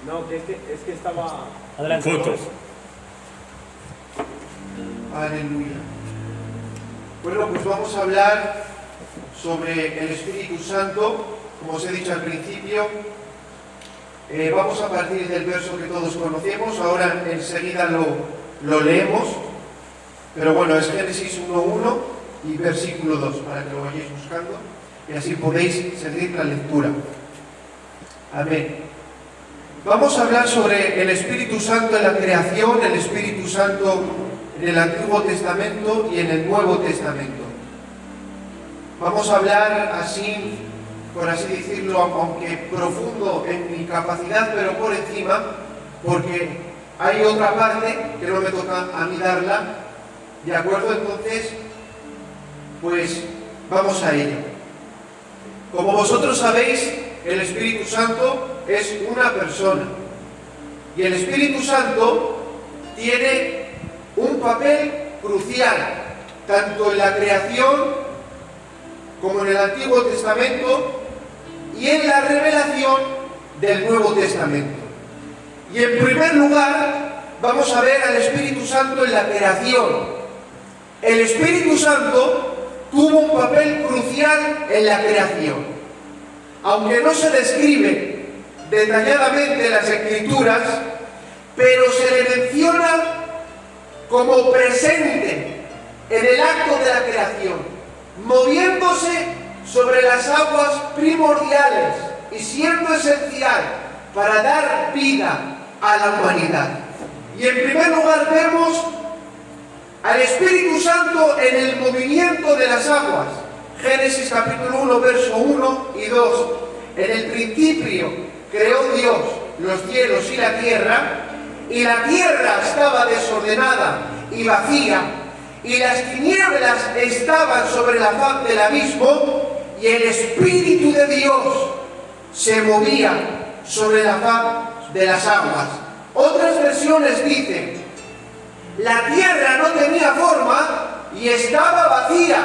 No, que es que estaba... Adelante. Fotos. Aleluya. Bueno, pues vamos a hablar sobre el Espíritu Santo, como os he dicho al principio. Vamos a partir del verso que todos conocemos, ahora enseguida lo leemos, pero bueno, es Génesis 1:1 y versículo 2, para que lo vayáis buscando y así podéis seguir la lectura. Amén. Vamos a hablar sobre el Espíritu Santo en la creación, el Espíritu Santo en el Antiguo Testamento y en el Nuevo Testamento. Vamos a hablar así, por así decirlo, aunque profundo en mi capacidad, pero por encima, porque hay otra parte que no me toca a mí darla, ¿de acuerdo? Entonces, pues vamos a ello. Como vosotros sabéis, el Espíritu Santo es una persona. Y el Espíritu Santo tiene un papel crucial, tanto en la creación como en el Antiguo Testamento y en la revelación del Nuevo Testamento. Y en primer lugar, vamos a ver al Espíritu Santo en la creación. El Espíritu Santo tuvo un papel crucial en la creación. Aunque no se describe detalladamente en las Escrituras, pero se le menciona como presente en el acto de la creación, moviéndose sobre las aguas primordiales y siendo esencial para dar vida a la humanidad. Y en primer lugar vemos al Espíritu Santo en el movimiento de las aguas. Génesis capítulo 1, verso 1 y 2. En el principio creó Dios los cielos y la tierra estaba desordenada y vacía, y las tinieblas estaban sobre la faz del abismo, y el Espíritu de Dios se movía sobre la faz de las aguas. Otras versiones dicen: la tierra no tenía forma y estaba vacía,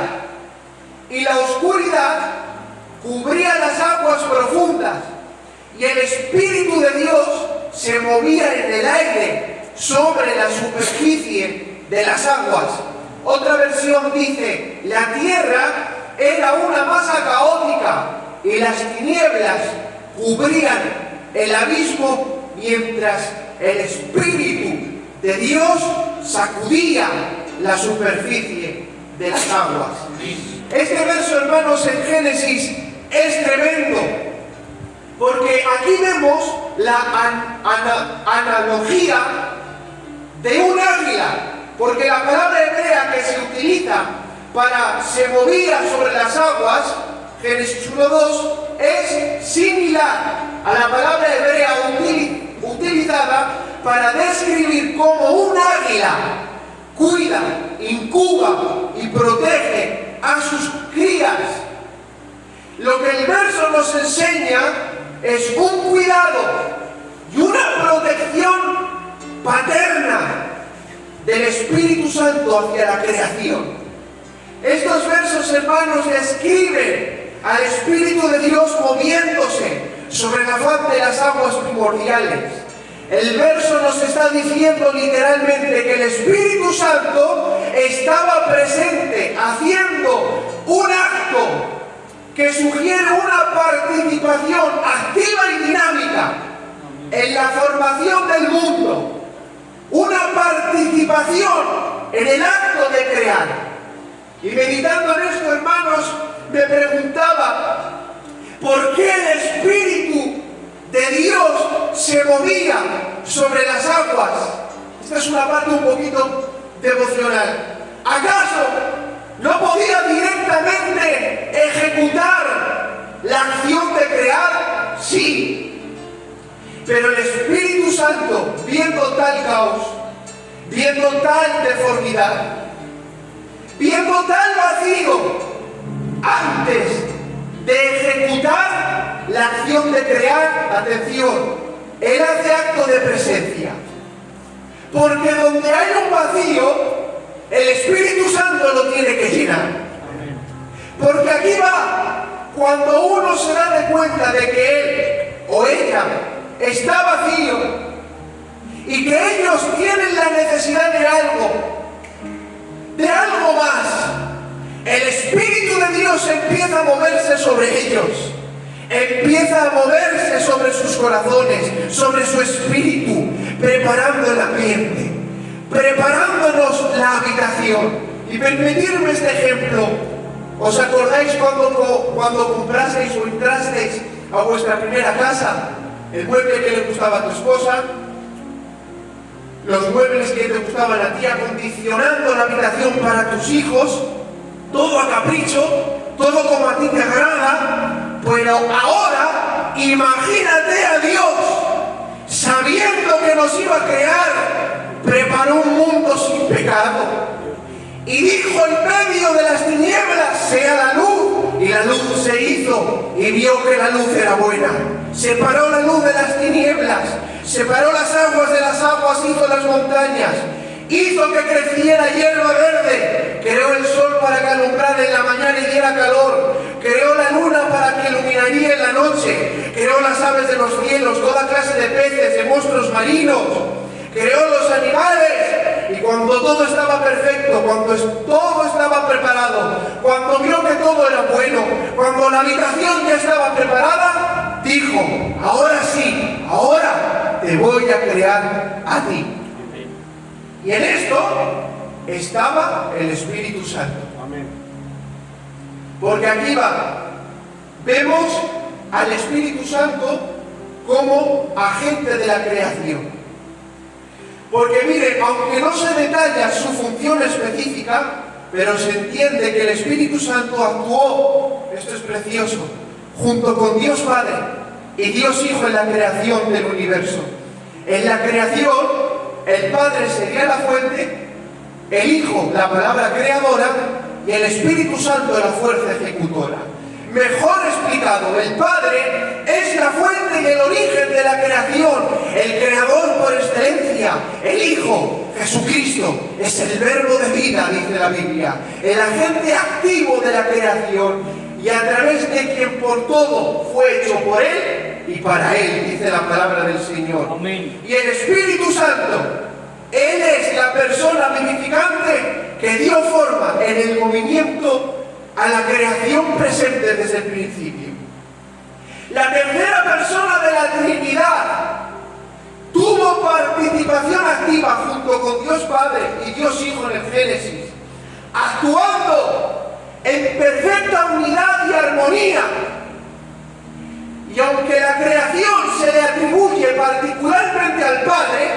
y la oscuridad cubría las aguas profundas, y el Espíritu de Dios se movía en el aire sobre la superficie de las aguas. Otra versión dice: la tierra era una masa caótica y las tinieblas cubrían el abismo mientras el Espíritu de Dios sacudía la superficie de las aguas. Este verso, hermanos, en Génesis es tremendo, porque aquí vemos la analogía de un águila, porque la palabra hebrea que se utiliza para se movía sobre las aguas, Génesis 1:2, es similar a la palabra hebrea utilizada para describir cómo un águila cuida, incuba y protege a sus crías. Lo que el verso nos enseña es un cuidado y una protección paterna del Espíritu Santo hacia la creación. Estos versos, hermanos, describen al Espíritu de Dios moviéndose sobre la faz de las aguas primordiales. El verso nos está diciendo literalmente que el Espíritu Santo estaba presente, haciendo un acto que sugiere una participación activa y dinámica en la formación del mundo, una participación en el acto de crear. Y meditando en esto, hermanos, me preguntaba ¿por qué el Espíritu de Dios se movía sobre las aguas? Esta es una parte un poquito devocional. ¿Acaso no podía directamente ejecutar la acción de crear? Sí. Pero el Espíritu Santo, viendo tal caos, viendo tal deformidad, viendo tal vacío, antes de ejecutar la acción de crear, atención, Él hace acto de presencia. Porque donde hay un vacío, el Espíritu Santo lo tiene que llenar. Porque aquí va, cuando uno se da de cuenta de que él o ella está vacío, y que ellos tienen la necesidad de algo más, el Espíritu de Dios empieza a moverse sobre ellos, empieza a moverse sobre sus corazones, sobre su espíritu, preparando el ambiente, preparándonos la habitación. Y permitirme este ejemplo. ¿Os acordáis cuando comprasteis o entrasteis a vuestra primera casa? El mueble que le gustaba a tu esposa, los muebles que te gustaban a ti, acondicionando la habitación para tus hijos, todo a capricho, todo como a ti te agrada. Pero ahora, imagínate a Dios, sabiendo que nos iba a crear, preparó un mundo sin pecado. Y dijo en medio de las tinieblas, sea la luz, y la luz se hizo, y vio que la luz era buena. Separó la luz de las tinieblas, separó las aguas de las aguas, hizo las montañas, hizo que creciera hierba verde, creó el sol para que alumbrara en la mañana y diera calor, creó la luna para que iluminaría en la noche, creó las aves de los cielos, toda clase de peces, de monstruos marinos, creó los animales. Y cuando todo estaba perfecto, cuando todo estaba preparado, cuando vio que todo era bueno, cuando la habitación ya estaba preparada, dijo: ahora sí, ahora te voy a crear a ti. Y en esto estaba el Espíritu Santo. Amén. Porque aquí vemos al Espíritu Santo como agente de la creación. Porque miren, aunque no se detalla su función específica, pero se entiende que el Espíritu Santo actuó, esto es precioso, junto con Dios Padre y Dios Hijo en la creación del universo. En la creación, el Padre sería la fuente, el Hijo la palabra creadora y el Espíritu Santo la fuerza ejecutora. Mejor explicado, el Padre es la fuente y el origen de la creación, el creador por excelencia. El Hijo, Jesucristo, es el verbo de vida, dice la Biblia, el agente activo de la creación, y a través de quien por todo fue hecho por Él y para Él, dice la palabra del Señor. Amén. Y el Espíritu Santo, Él es la persona vivificante que dio forma en el movimiento a la creación presente desde el principio. La tercera persona de la Trinidad tuvo participación activa junto con Dios Padre y Dios Hijo en el Génesis, actuando en perfecta unidad y armonía. Y aunque la creación se le atribuye particularmente al Padre,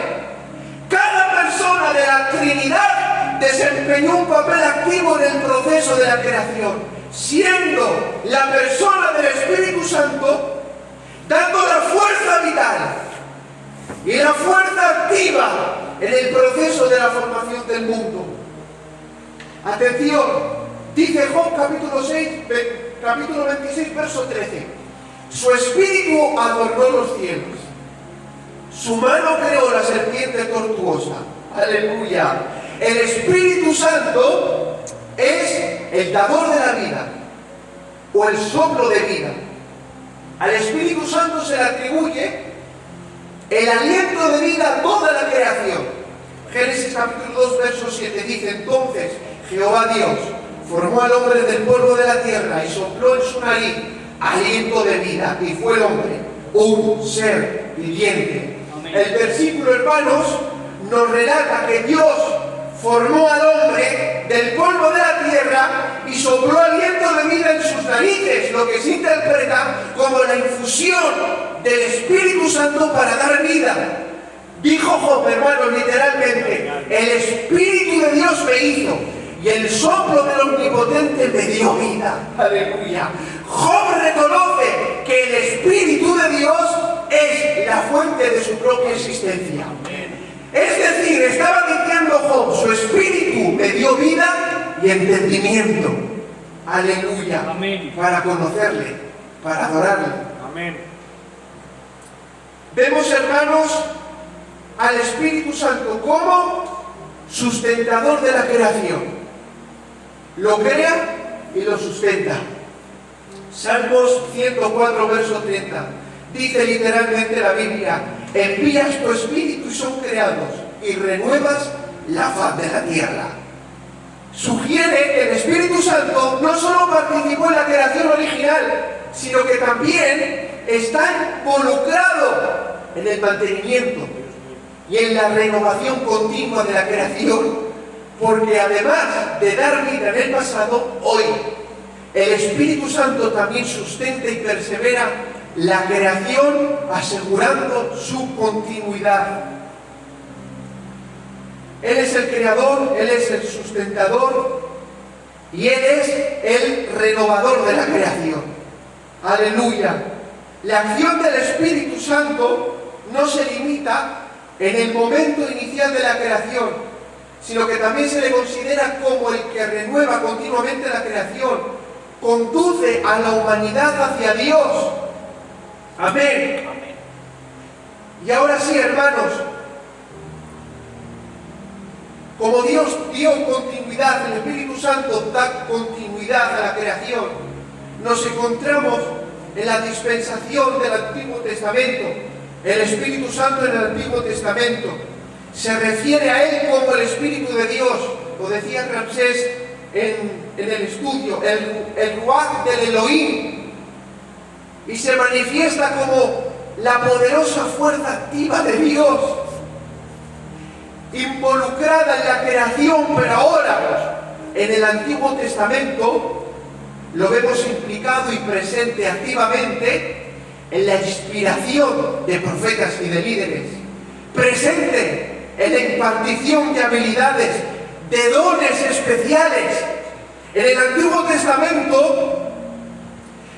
cada persona de la Trinidad desempeñó un papel activo en el proceso de la creación, siendo la persona del Espíritu Santo dando la fuerza vital y la fuerza activa en el proceso de la formación del mundo. Atención, dice Job capítulo 26, verso 13: su espíritu adornó los cielos, su mano creó la serpiente tortuosa. Aleluya. El Espíritu Santo es el dador de la vida o el soplo de vida. Al Espíritu Santo se le atribuye el aliento de vida a toda la creación. Génesis capítulo 2, verso 7 dice: entonces Jehová Dios formó al hombre del polvo de la tierra y sopló en su nariz aliento de vida, y fue el hombre un ser viviente. Amén. El versículo, hermanos, nos relata que Dios formó al hombre del polvo de la tierra y sopló aliento de vida en sus narices, lo que se interpreta como la infusión del Espíritu Santo para dar vida. Dijo Job, hermanos, literalmente: el Espíritu de Dios me hizo y el soplo del Omnipotente me dio vida. Aleluya. Job reconoce que el Espíritu de Dios es la fuente de su propia existencia. Es decir, estaba diciendo Job: su espíritu me dio vida y entendimiento. Aleluya. Amén. Para conocerle, para adorarle. Amén. Vemos, hermanos, al Espíritu Santo como sustentador de la creación. Lo crea y lo sustenta. Salmos 104, verso 30. Dice literalmente la Biblia: envías tu espíritu y son creados, y renuevas la faz de la tierra. Sugiere que el Espíritu Santo no solo participó en la creación original, sino que también está involucrado en el mantenimiento y en la renovación continua de la creación, porque además de dar vida en el pasado, hoy el Espíritu Santo también sustenta y persevera la creación, asegurando su continuidad. Él es el creador, Él es el sustentador y Él es el renovador de la creación. ¡Aleluya! La acción del Espíritu Santo no se limita en el momento inicial de la creación, sino que también se le considera como el que renueva continuamente la creación, conduce a la humanidad hacia Dios. Amén. Y ahora sí, hermanos, como Dios dio continuidad, el Espíritu Santo da continuidad a la creación, nos encontramos en la dispensación del Antiguo Testamento. El Espíritu Santo en el Antiguo Testamento se refiere a Él como el Espíritu de Dios. Lo decía Ramsés en el estudio, el Ruach del Elohim, y se manifiesta como la poderosa fuerza activa de Dios, involucrada en la creación, pero ahora en el Antiguo Testamento lo vemos implicado y presente activamente en la inspiración de profetas y de líderes, presente en la impartición de habilidades, de dones especiales. En el Antiguo Testamento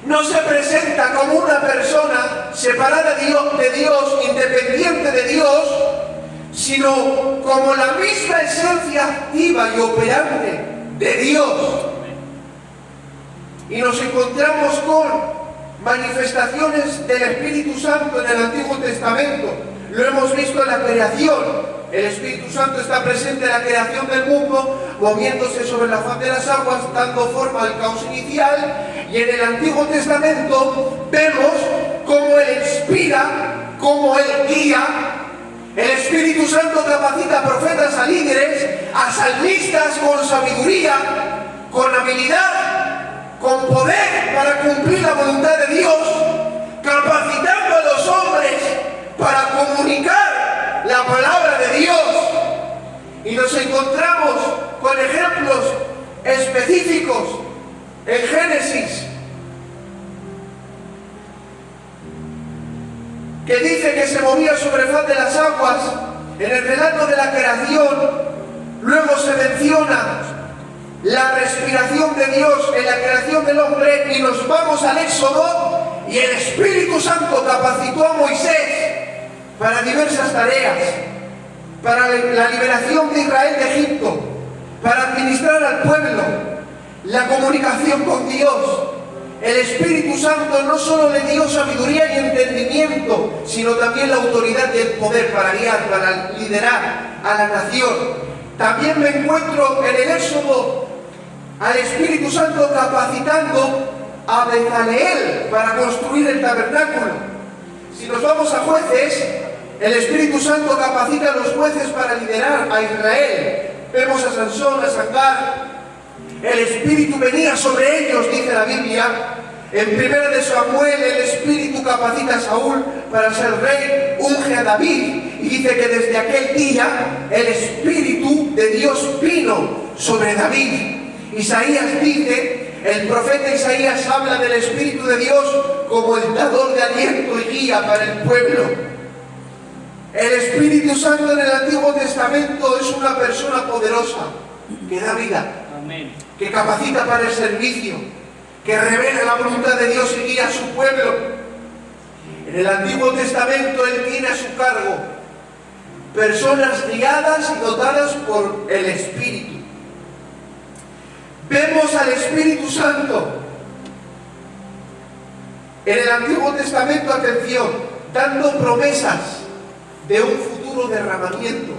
no se presenta como una persona separada de Dios, independiente de Dios, sino como la misma esencia activa y operante de Dios. Y nos encontramos con manifestaciones del Espíritu Santo en el Antiguo Testamento. Lo hemos visto en la creación. El Espíritu Santo está presente en la creación del mundo, moviéndose sobre la faz de las aguas, dando forma al caos inicial. Y en el Antiguo Testamento vemos cómo Él inspira, cómo Él guía. El Espíritu Santo capacita a profetas, a líderes, a salmistas con sabiduría, con habilidad, con poder para cumplir la voluntad de Dios, capacitando a los hombres para comunicar la palabra de Dios. Y nos encontramos con ejemplos específicos en Génesis, que dice que se movía sobre faz de las aguas. En el relato de la creación luego se menciona la respiración de Dios en la creación del hombre, y nos vamos al Éxodo, y el Espíritu Santo capacitó a Moisés para diversas tareas, para la liberación de Israel de Egipto, para administrar al pueblo, la comunicación con Dios. El Espíritu Santo no solo le dio sabiduría y entendimiento, sino también la autoridad y el poder para guiar, para liderar a la nación. También me encuentro en el Éxodo al Espíritu Santo capacitando a Bezaleel para construir el tabernáculo. Si nos vamos a Jueces, el Espíritu Santo capacita a los jueces para liderar a Israel. Vemos a Sansón, a Sangar. El Espíritu venía sobre ellos, dice la Biblia. En 1 de Samuel, el Espíritu capacita a Saúl para ser rey, unge a David, y dice que desde aquel día el Espíritu de Dios vino sobre David. Isaías dice, el profeta Isaías habla del Espíritu de Dios como el dador de aliento y guía para el pueblo. El Espíritu Santo en el Antiguo Testamento es una persona poderosa que da vida, Amén, que capacita para el servicio, que revela la voluntad de Dios y guía a su pueblo. En el Antiguo Testamento Él tiene a su cargo personas guiadas y dotadas por el Espíritu. Vemos al Espíritu Santo en el Antiguo Testamento, atención, dando promesas de un futuro derramamiento.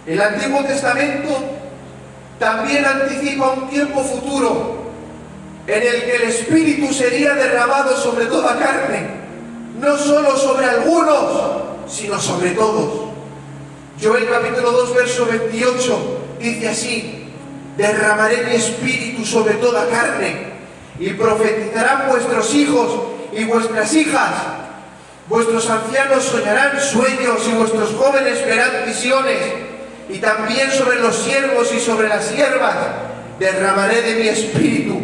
El Antiguo Testamento también anticipa un tiempo futuro en el que el Espíritu sería derramado sobre toda carne. no solo sobre algunos, sino sobre todos. Joel capítulo 2, verso 28, dice así: derramaré mi espíritu sobre toda carne, y profetizarán vuestros hijos y vuestras hijas. Vuestros ancianos soñarán sueños y vuestros jóvenes verán visiones. Y también sobre los siervos y sobre las siervas derramaré de mi espíritu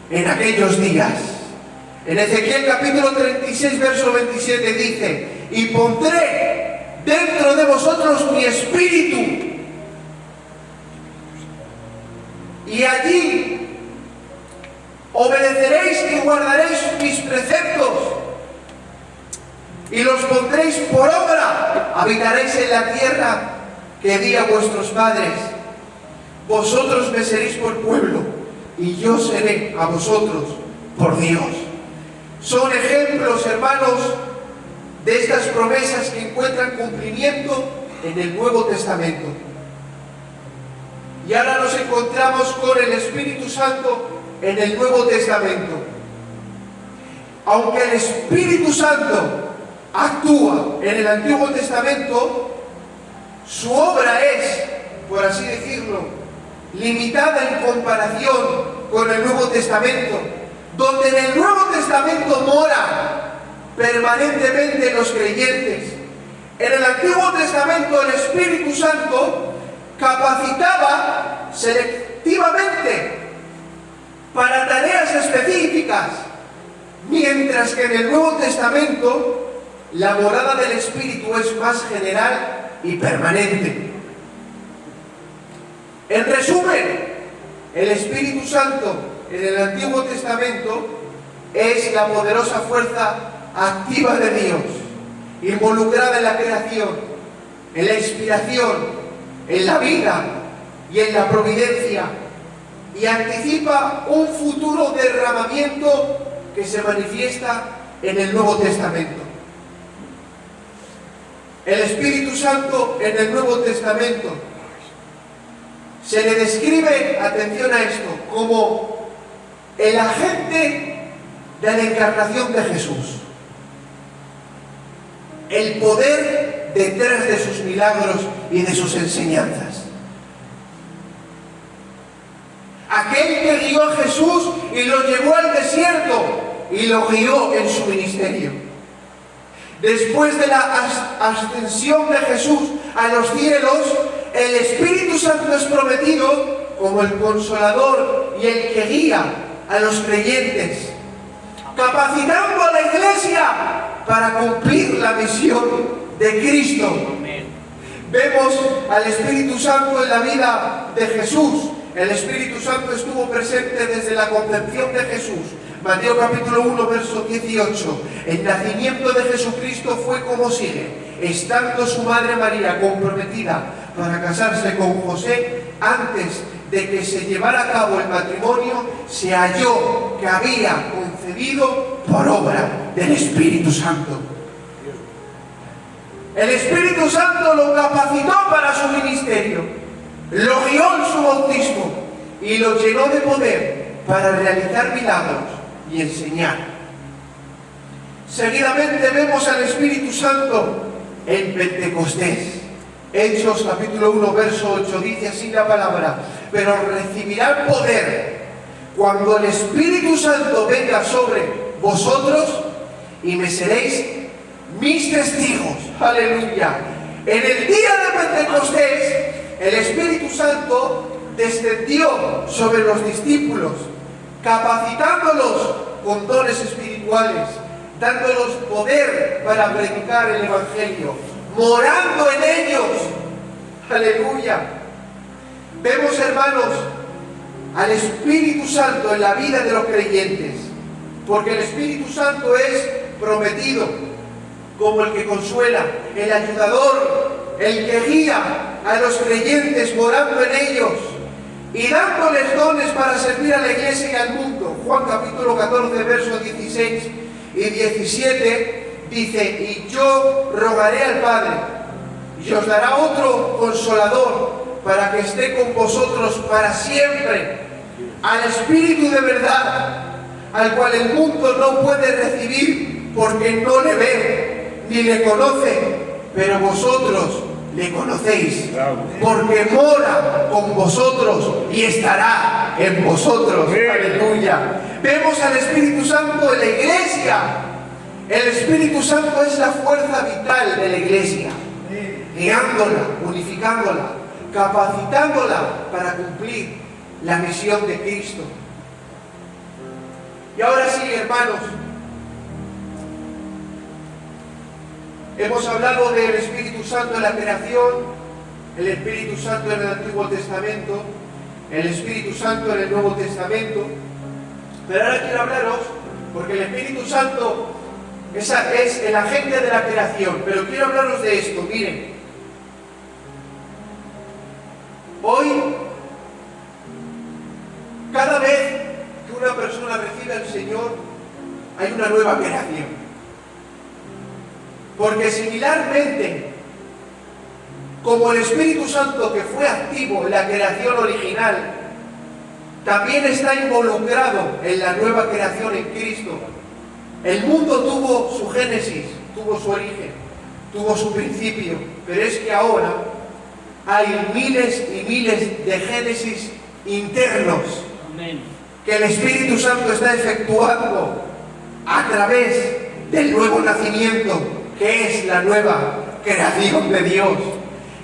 en aquellos días. En Ezequiel capítulo 36, verso 27 dice: y pondré dentro de vosotros mi espíritu, y allí obedeceréis y guardaréis mis preceptos, y los pondréis por obra. Habitaréis en la tierra que di a vuestros padres. Vosotros me seréis por pueblo, y yo seré a vosotros por Dios. Son ejemplos, hermanos, de estas promesas que encuentran cumplimiento en el Nuevo Testamento. Y ahora nos encontramos con el Espíritu Santo en el Nuevo Testamento. Aunque el Espíritu Santo actúa en el Antiguo Testamento, su obra es, por así decirlo, limitada en comparación con el Nuevo Testamento, donde en el Nuevo Testamento mora permanentemente los creyentes. En el Antiguo Testamento el Espíritu Santo capacitaba selectivamente para tareas específicas, mientras que en el Nuevo Testamento la morada del Espíritu es más general y permanente. En resumen, el Espíritu Santo en el Antiguo Testamento es la poderosa fuerza activa de Dios, involucrada en la creación, en la inspiración, en la vida y en la providencia, y anticipa un futuro derramamiento que se manifiesta en el Nuevo Testamento. El Espíritu Santo en el Nuevo Testamento se le describe, atención a esto, como el agente de la encarnación de Jesús, el poder detrás de sus milagros y de sus enseñanzas. Aquel que guió a Jesús y lo llevó al desierto y lo guió en su ministerio. Después de la ascensión de Jesús a los cielos, el Espíritu Santo es prometido como el Consolador y el que guía a los creyentes, capacitando a la Iglesia para cumplir la misión de Cristo. Vemos al Espíritu Santo en la vida de Jesús. El Espíritu Santo estuvo presente desde la concepción de Jesús. Mateo capítulo 1, verso 18. El nacimiento de Jesucristo fue como sigue: estando su madre María comprometida para casarse con José, antes de que se llevara a cabo el matrimonio, se halló que había concebido por obra del Espíritu Santo. El Espíritu Santo lo capacitó para su ministerio, lo guió en su bautismo y lo llenó de poder para realizar milagros y enseñar. Seguidamente vemos al Espíritu Santo en Pentecostés. Hechos capítulo 1, verso 8, dice así la palabra: pero recibirán poder cuando el Espíritu Santo venga sobre vosotros, y me seréis mis testigos. Aleluya. En el día de Pentecostés, el Espíritu Santo descendió sobre los discípulos, capacitándolos con dones espirituales, dándolos poder para predicar el Evangelio, morando en ellos. Aleluya. Vemos, hermanos, al Espíritu Santo en la vida de los creyentes, porque el Espíritu Santo es prometido como el que consuela, el ayudador, el que guía a los creyentes morando en ellos y dándoles dones para servir a la iglesia y al mundo. Juan capítulo 14, versos 16 y 17 dice: y yo rogaré al Padre y os dará otro consolador para que esté con vosotros para siempre, al Espíritu de verdad, al cual el mundo no puede recibir porque no le ven ni le conocen, pero vosotros le conocéis, porque mora con vosotros y estará en vosotros. Aleluya. Vemos al Espíritu Santo en la iglesia. El Espíritu Santo es la fuerza vital de la iglesia, guiándola, unificándola, capacitándola para cumplir la misión de Cristo. Y ahora sí, hermanos, hemos hablado del Espíritu Santo en la creación, el Espíritu Santo en el Antiguo Testamento, el Espíritu Santo en el Nuevo Testamento. Pero ahora quiero hablaros, porque el Espíritu Santo es el agente de la creación, pero quiero hablaros de esto. Miren, hoy, cada vez que una persona recibe al Señor, hay una nueva creación. Porque similarmente, como el Espíritu Santo que fue activo en la creación original, también está involucrado en la nueva creación en Cristo. El mundo tuvo su génesis, tuvo su origen, tuvo su principio, pero es que ahora hay miles y miles de génesis internos. Amén. Que el Espíritu Santo está efectuando a través del nuevo nacimiento, que es la nueva creación de Dios,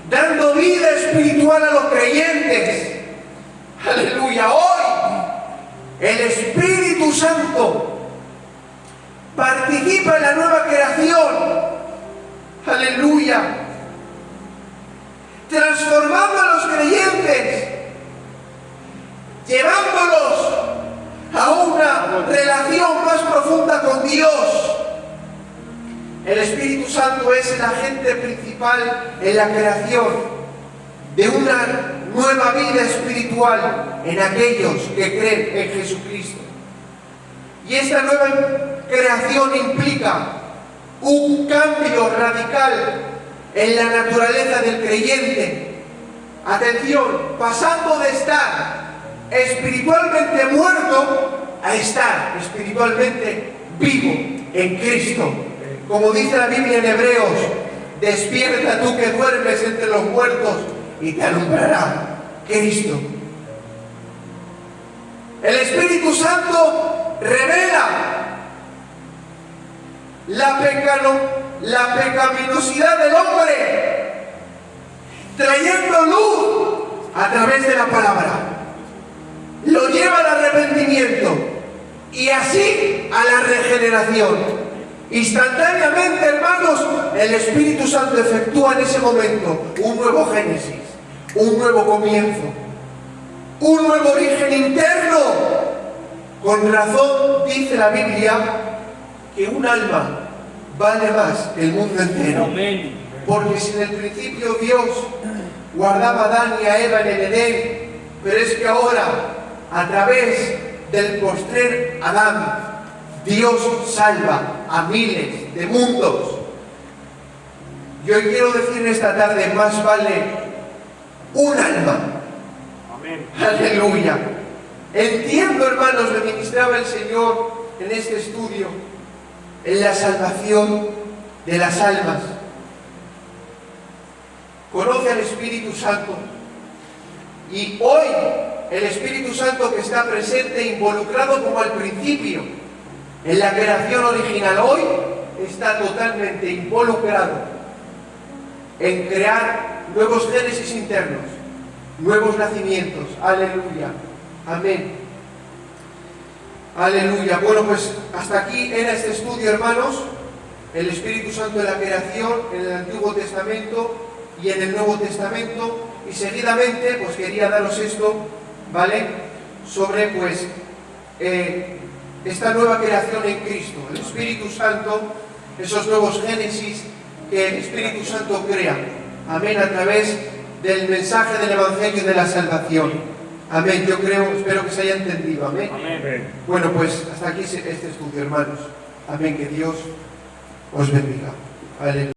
dando vida espiritual a los creyentes. Aleluya. Hoy el Espíritu Santo participa en la nueva creación. Aleluya. Transformando a los creyentes, llevándolos a una relación más profunda con Dios. El Espíritu Santo es el agente principal en la creación de una nueva vida espiritual en aquellos que creen en Jesucristo. Y esta nueva creación implica un cambio radical en la naturaleza del creyente. Atención, pasando de estar espiritualmente muerto a estar espiritualmente vivo en Cristo. Como dice la Biblia en Hebreos, despierta tú que duermes entre los muertos y te alumbrará Cristo. El Espíritu Santo revela la pecaminosidad del hombre, trayendo luz a través de la palabra. Lo lleva al arrepentimiento y así a la regeneración. Instantáneamente, hermanos, el Espíritu Santo efectúa en ese momento un nuevo génesis, un nuevo comienzo, un nuevo origen interno. Con razón dice la Biblia que un alma vale más que el mundo entero. Amén. Porque si en el principio Dios guardaba a Adán y a Eva en el Edén, pero es que ahora, a través del postrer Adán, Dios salva a miles de mundos. Yo quiero decir esta tarde, más vale un alma. Amén. Aleluya. Entiendo, hermanos, me ministraba el Señor en este estudio, en la salvación de las almas. Conoce al Espíritu Santo. Y hoy, el Espíritu Santo que está presente, involucrado como al principio, en la creación original, hoy está totalmente involucrado en crear nuevos génesis internos, nuevos nacimientos. Aleluya. Amén. Aleluya. Bueno, pues hasta aquí era este estudio, hermanos. El Espíritu Santo en la creación, en el Antiguo Testamento y en el Nuevo Testamento. Y seguidamente, pues quería daros esto, ¿vale? Sobre, pues, esta nueva creación en Cristo, el Espíritu Santo, esos nuevos génesis que el Espíritu Santo crea. Amén, a través del mensaje del Evangelio de la salvación. Amén, yo creo, espero que se haya entendido. Amén. Amén. Bueno, pues hasta aquí este estudio, hermanos. Amén, que Dios os bendiga. Aleluya.